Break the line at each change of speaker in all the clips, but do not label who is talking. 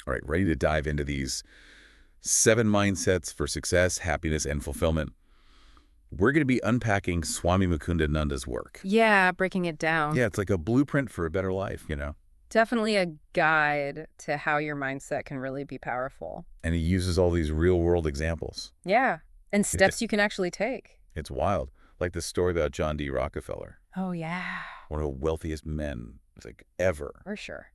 All right, ready to dive into these 7 mindsets for success, happiness, and fulfillment. We're going to be unpacking Swami Mukundananda's work.
Yeah, breaking it down.
Yeah, it's like a blueprint for a better life, you know?
Definitely a guide to how your mindset can really be powerful.
And he uses all these real-world examples.
Yeah, and steps you can actually take.
It's wild. Like the story about John D. Rockefeller,
Oh, yeah.
one of the wealthiest men ever.
For sure.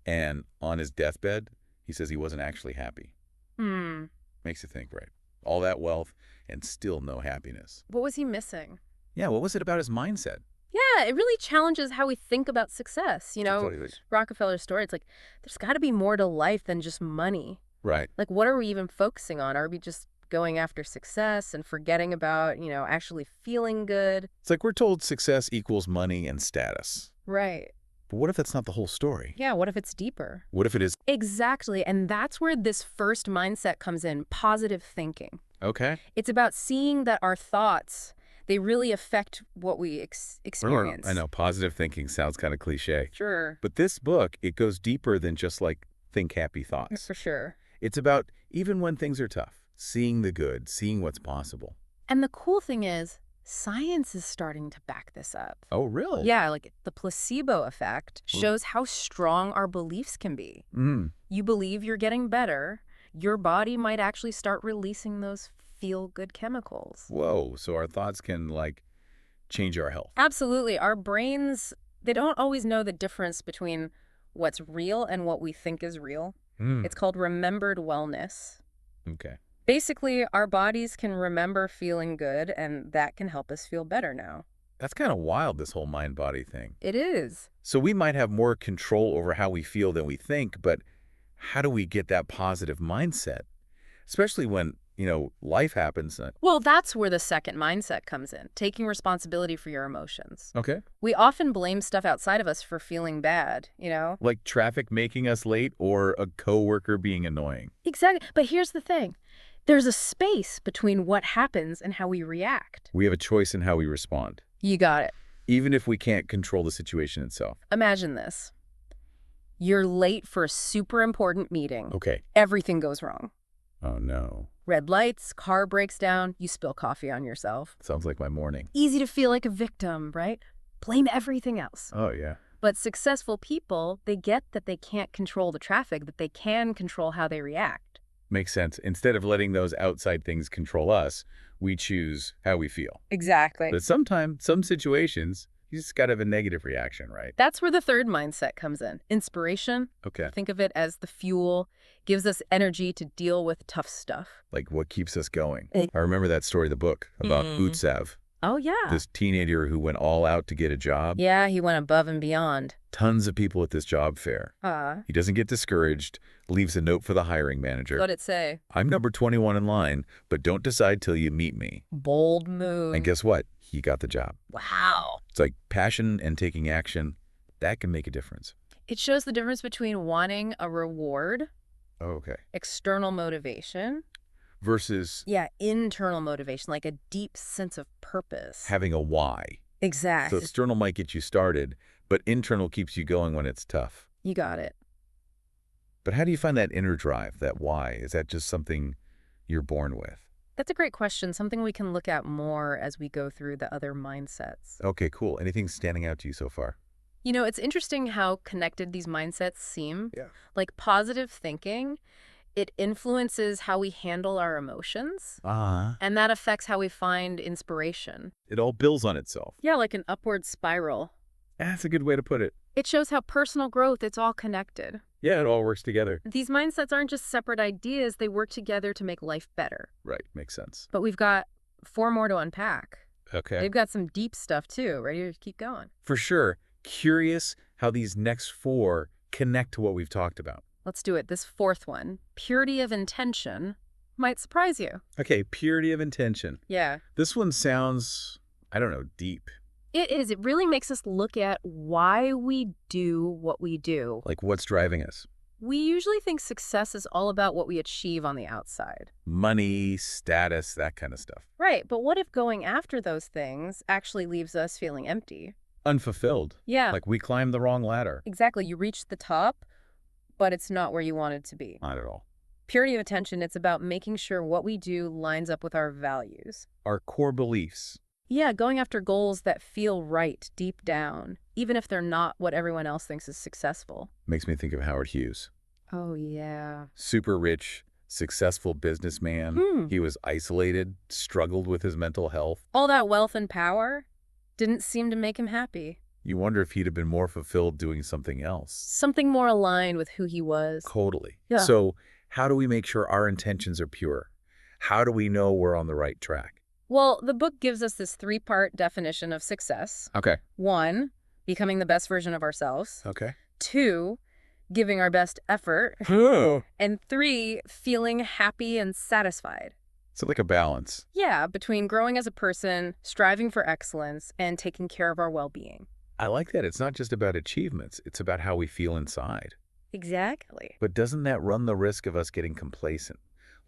And on his deathbed, he says he wasn't actually happy.
Hmm.
Makes you think, right? All that wealth and still no happiness.
What was he missing?
Yeah, what was it about his mindset?
Yeah, it really challenges how we think about success.
Totally.
Rockefeller's story, it's like, there's got to be more to life than just money.
Right.
Like, what are we even focusing on? Are we just going after success and forgetting about, actually feeling good?
It's like we're told success equals money and status.
Right.
But what if that's not the whole story?
Yeah, what if it's deeper?
What if it is?
Exactly, and that's where this first mindset comes in, positive thinking.
Okay.
It's about seeing that our thoughts, they really affect what we experience.
I know, positive thinking sounds kind of cliche.
Sure.
But this book, it goes deeper than just like think happy thoughts.
For sure.
It's about even when things are tough, seeing the good, seeing what's possible.
And the cool thing is, science is starting to back this up.
Oh, really?
Yeah, like the placebo effect shows how strong our beliefs can be. You believe you're getting better, your body might actually start releasing those feel-good chemicals.
Whoa, so our thoughts can change our health.
Absolutely. Our brains, they don't always know the difference between what's real and what we think is real. It's called remembered wellness.
Okay.
Basically, our bodies can remember feeling good, and that can help us feel better now.
That's kind of wild, this whole mind-body thing.
It is.
So we might have more control over how we feel than we think, but how do we get that positive mindset? Especially when, life happens.
Well, that's where the second mindset comes in, taking responsibility for your emotions.
Okay.
We often blame stuff outside of us for feeling bad,
Like traffic making us late or a coworker being annoying.
Exactly. But here's the thing. There's a space between what happens and how we react.
We have a choice in how we respond.
You got it.
Even if we can't control the situation itself.
Imagine this. You're late for a super important meeting.
Okay.
Everything goes wrong.
Oh, no.
Red lights, car breaks down, you spill coffee on yourself.
Sounds like my morning.
Easy to feel like a victim, right? Blame everything else.
Oh, yeah.
But successful people, they get that they can't control the traffic, that they can control how they react.
Makes sense. Instead of letting those outside things control us, we choose how we feel.
Exactly.
But sometimes, some situations, you just got to have a negative reaction, right?
That's where the third mindset comes in. Inspiration.
Okay.
Think of it as the fuel, gives us energy to deal with tough stuff.
Like what keeps us going. I remember that story in the book about Utsav,
Oh, yeah.
this teenager who went all out to get a job.
Yeah, he went above and beyond.
Tons of people at this job fair. He doesn't get discouraged, leaves a note for the hiring manager.
What'd it say?
I'm number 21 in line, but don't decide till you meet me.
Bold move.
And guess what? He got the job.
Wow.
It's like passion and taking action. That can make a difference.
It shows the difference between wanting a reward,
Okay.
external motivation,
Versus
internal motivation, like a deep sense of purpose.
having a why.
Exactly.
So external might get you started, but internal keeps you going when it's tough.
You got it.
But how do you find that inner drive, that why? Is that just something you're born with?
That's a great question, something we can look at more as we go through the other mindsets.
Okay, cool. Anything standing out to you so far?
It's interesting how connected these mindsets seem.
Yeah.
Like positive thinking, it influences how we handle our emotions, and that affects how we find inspiration.
It all builds on itself.
Yeah, like an upward spiral.
That's a good way to put it.
It shows how personal growth, it's all connected.
Yeah, it all works together.
These mindsets aren't just separate ideas, they work together to make life better.
Right, makes sense.
But we've got 4 more to unpack.
Okay.
They've got some deep stuff too. Ready to keep going?
For sure. Curious how these next 4 connect to what we've talked about.
Let's do it. This 4th one, purity of intention, might surprise you.
Okay, purity of intention.
Yeah.
This one sounds, I don't know, deep.
It is. It really makes us look at why we do what we do.
Like what's driving us?
We usually think success is all about what we achieve on the outside.
Money, status, that kind of stuff.
Right, but what if going after those things actually leaves us feeling empty?
Unfulfilled.
Yeah.
Like we climbed the wrong ladder.
Exactly. You reach the top, but it's not where you wanted to be.
Not at all.
Purity of attention, it's about making sure what we do lines up with our values.
Our core beliefs.
Yeah, going after goals that feel right deep down, even if they're not what everyone else thinks is successful.
Makes me think of Howard Hughes.
Oh, yeah.
Super rich, successful businessman. He was isolated, struggled with his mental health.
All that wealth and power didn't seem to make him happy.
You wonder if he'd have been more fulfilled doing something else.
Something more aligned with who he was.
Totally.
Yeah.
So how do we make sure our intentions are pure? How do we know we're on the right track?
Well, the book gives us this 3-part definition of success.
Okay.
1, becoming the best version of ourselves.
Okay.
2, giving our best effort. And 3, feeling happy and satisfied.
So like a balance.
Yeah, between growing as a person, striving for excellence, and taking care of our well-being.
I like that. It's not just about achievements. It's about how we feel inside.
Exactly.
But doesn't that run the risk of us getting complacent?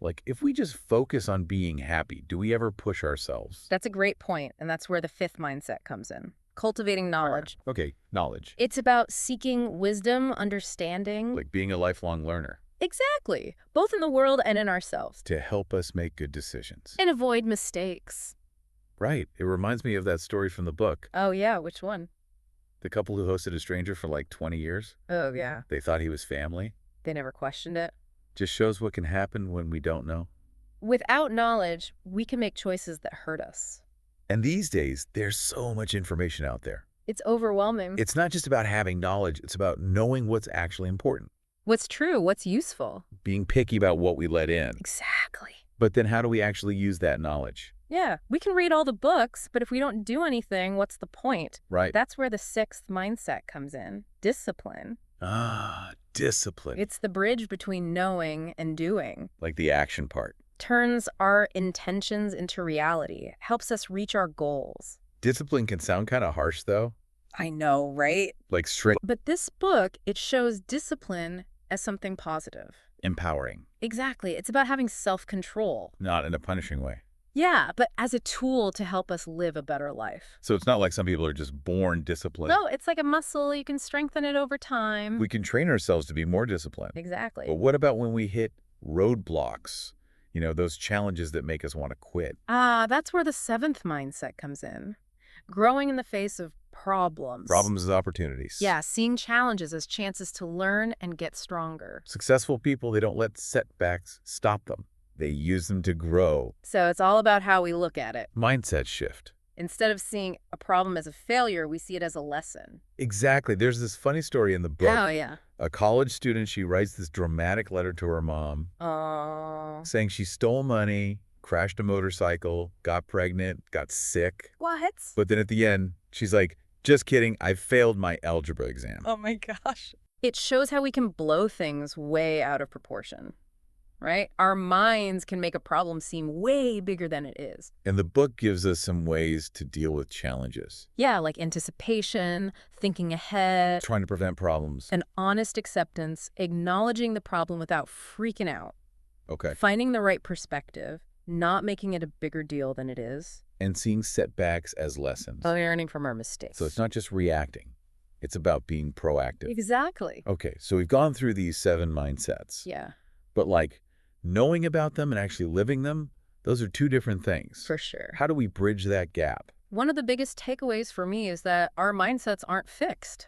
Like, if we just focus on being happy, do we ever push ourselves?
That's a great point, and that's where the 5th mindset comes in. Cultivating knowledge.
Okay, knowledge.
It's about seeking wisdom, understanding.
Like being a lifelong learner.
Exactly. Both in the world and in ourselves.
To help us make good decisions.
And avoid mistakes.
Right. It reminds me of that story from the book.
Oh, yeah. Which one?
The couple who hosted a stranger for like 20 years.
Oh, yeah.
They thought he was family.
They never questioned it.
Just shows what can happen when we don't know.
Without knowledge, we can make choices that hurt us.
And these days, there's so much information out there.
It's overwhelming.
It's not just about having knowledge. It's about knowing what's actually important.
What's true, what's useful.
Being picky about what we let in.
Exactly.
But then how do we actually use that knowledge?
Yeah, we can read all the books, but if we don't do anything, what's the point?
Right.
That's where the 6th mindset comes in. Discipline.
Ah, discipline.
It's the bridge between knowing and doing.
Like the action part.
Turns our intentions into reality. Helps us reach our goals.
Discipline can sound kind of harsh, though.
I know, right?
Like strict.
But this book, it shows discipline as something positive.
Empowering.
Exactly. It's about having self-control.
Not in a punishing way.
Yeah, but as a tool to help us live a better life.
So it's not like some people are just born disciplined.
No, it's like a muscle. You can strengthen it over time.
We can train ourselves to be more disciplined.
Exactly.
But what about when we hit roadblocks? You know, those challenges that make us want to quit.
That's where the 7th mindset comes in. Growing in the face of problems.
Problems as opportunities.
Yeah, seeing challenges as chances to learn and get stronger.
Successful people, they don't let setbacks stop them. They use them to grow.
So it's all about how we look at it.
Mindset shift.
Instead of seeing a problem as a failure, we see it as a lesson.
Exactly. There's this funny story in the book.
Oh, yeah.
A college student, she writes this dramatic letter to her mom.
Oh.
Saying she stole money, crashed a motorcycle, got pregnant, got sick.
What?
But then at the end, she's like, just kidding, I failed my algebra exam.
Oh my gosh. It shows how we can blow things way out of proportion, right? Our minds can make a problem seem way bigger than it is.
And the book gives us some ways to deal with challenges.
Yeah, like anticipation, thinking ahead.
Trying to prevent problems.
An honest acceptance, acknowledging the problem without freaking out.
Okay.
Finding the right perspective, not making it a bigger deal than it is.
And seeing setbacks as lessons.
Learning from our mistakes.
So it's not just reacting. It's about being proactive.
Exactly.
Okay, so we've gone through these 7 mindsets.
Yeah.
But like, knowing about them and actually living them, those are 2 different things.
For sure.
How do we bridge that gap?
One of the biggest takeaways for me is that our mindsets aren't fixed.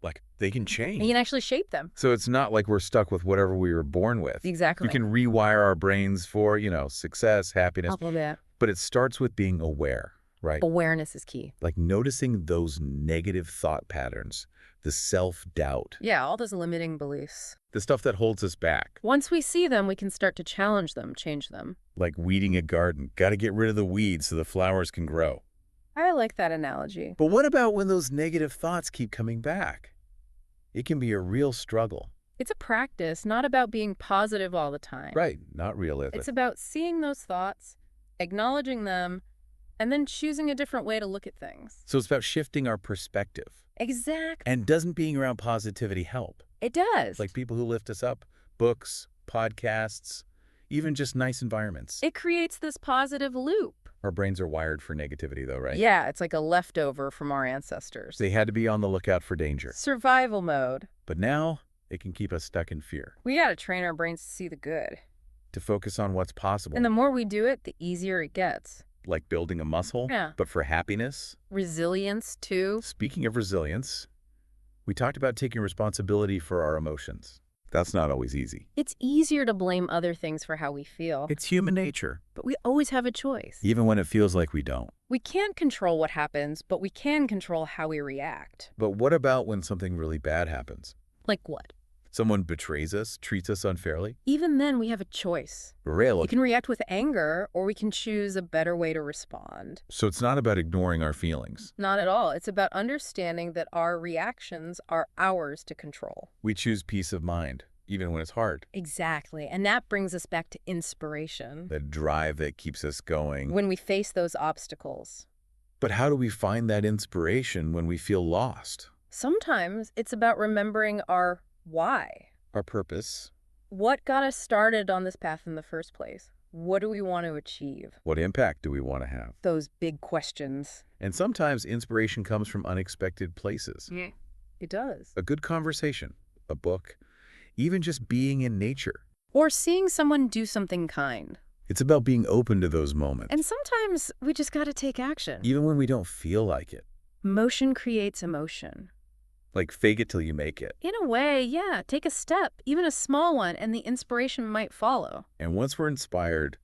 Like, they can change.
You can actually shape them.
So it's not like we're stuck with whatever we were born with.
Exactly.
We can rewire our brains for, you know, success, happiness.
All of that.
But it starts with being aware, right?
Awareness is key.
Like noticing those negative thought patterns, the self-doubt.
Yeah, all those limiting beliefs.
The stuff that holds us back.
Once we see them, we can start to challenge them, change them.
Like weeding a garden. Got to get rid of the weeds so the flowers can grow.
I like that analogy.
But what about when those negative thoughts keep coming back? It can be a real struggle.
It's a practice, not about being positive all the time.
Right, not realistic.
It's about seeing those thoughts, acknowledging them, and then choosing a different way to look at things.
So it's about shifting our perspective.
Exactly.
And doesn't being around positivity help?
It does.
Like people who lift us up, books, podcasts, even just nice environments.
It creates this positive loop.
Our brains are wired for negativity though, right?
Yeah, it's like a leftover from our ancestors.
They had to be on the lookout for danger.
Survival mode.
But now, It can keep us stuck in fear.
We gotta train our brains to see the good.
To focus on what's possible.
And the more we do it, the easier it gets.
Like building a muscle,
Yeah.
but for happiness.
Resilience, too.
Speaking of resilience, we talked about taking responsibility for our emotions. That's not always easy.
It's easier to blame other things for how we feel.
It's human nature.
But we always have a choice.
Even when it feels like we don't.
We can't control what happens, but we can control how we react.
But what about when something really bad happens?
Like what?
Someone betrays us, treats us unfairly?
Even then, we have a choice.
Really?
We can react with anger, or we can choose a better way to respond.
So it's not about ignoring our feelings.
Not at all. It's about understanding that our reactions are ours to control.
We choose peace of mind, even when it's hard.
Exactly. And that brings us back to inspiration.
The drive that keeps us going.
When we face those obstacles.
But how do we find that inspiration when we feel lost?
Sometimes it's about remembering our why.
Our purpose.
What got us started on this path in the first place? What do we want to achieve?
What impact do we want to have?
Those big questions.
And sometimes inspiration comes from unexpected places.
Yeah, it does.
A good conversation, a book, even just being in nature.
Or seeing someone do something kind.
It's about being open to those moments.
And sometimes we just got to take action.
Even when we don't feel like it.
Motion creates emotion.
Like fake it till you make it.
In a way, yeah. Take a step, even a small one, and the inspiration might follow.
And once we're inspired,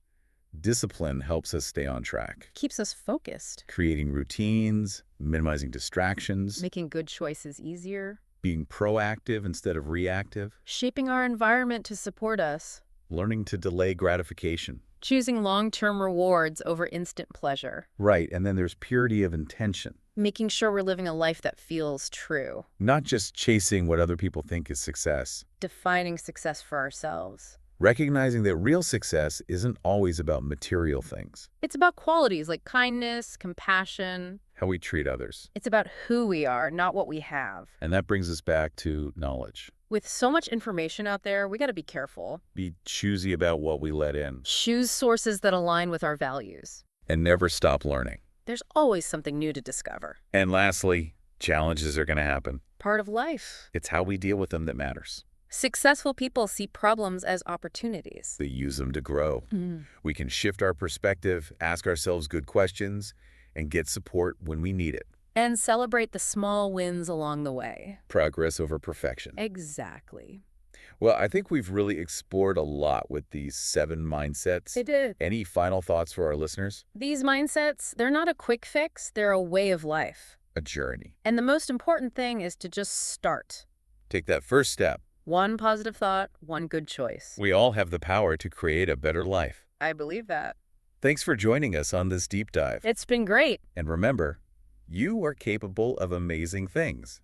discipline helps us stay on track.
Keeps us focused.
Creating routines, minimizing distractions,
Making good choices easier.
being proactive instead of reactive,
Shaping our environment to support us.
learning to delay gratification.
Choosing long-term rewards over instant pleasure.
Right, and then there's purity of intention.
Making sure we're living a life that feels true.
Not just chasing what other people think is success.
Defining success for ourselves.
Recognizing that real success isn't always about material things.
It's about qualities like kindness, compassion.
How we treat others.
It's about who we are, not what we have.
And that brings us back to knowledge.
With so much information out there, we got to be careful.
Be choosy about what we let in.
Choose sources that align with our values.
And never stop learning.
There's always something new to discover.
And lastly, challenges are going to happen.
Part of life.
It's how we deal with them that matters.
Successful people see problems as opportunities.
They use them to grow. We can shift our perspective, ask ourselves good questions, and get support when we need it.
And celebrate the small wins along the way.
Progress over perfection.
Exactly.
Well, I think we've really explored a lot with these 7 mindsets.
It did.
Any final thoughts for our listeners?
These mindsets, they're not a quick fix, they're a way of life.
A journey.
And the most important thing is to just start.
Take that first step.
One positive thought, one good choice.
We all have the power to create a better life.
I believe that.
Thanks for joining us on this deep dive.
It's been great.
And remember, you are capable of amazing things.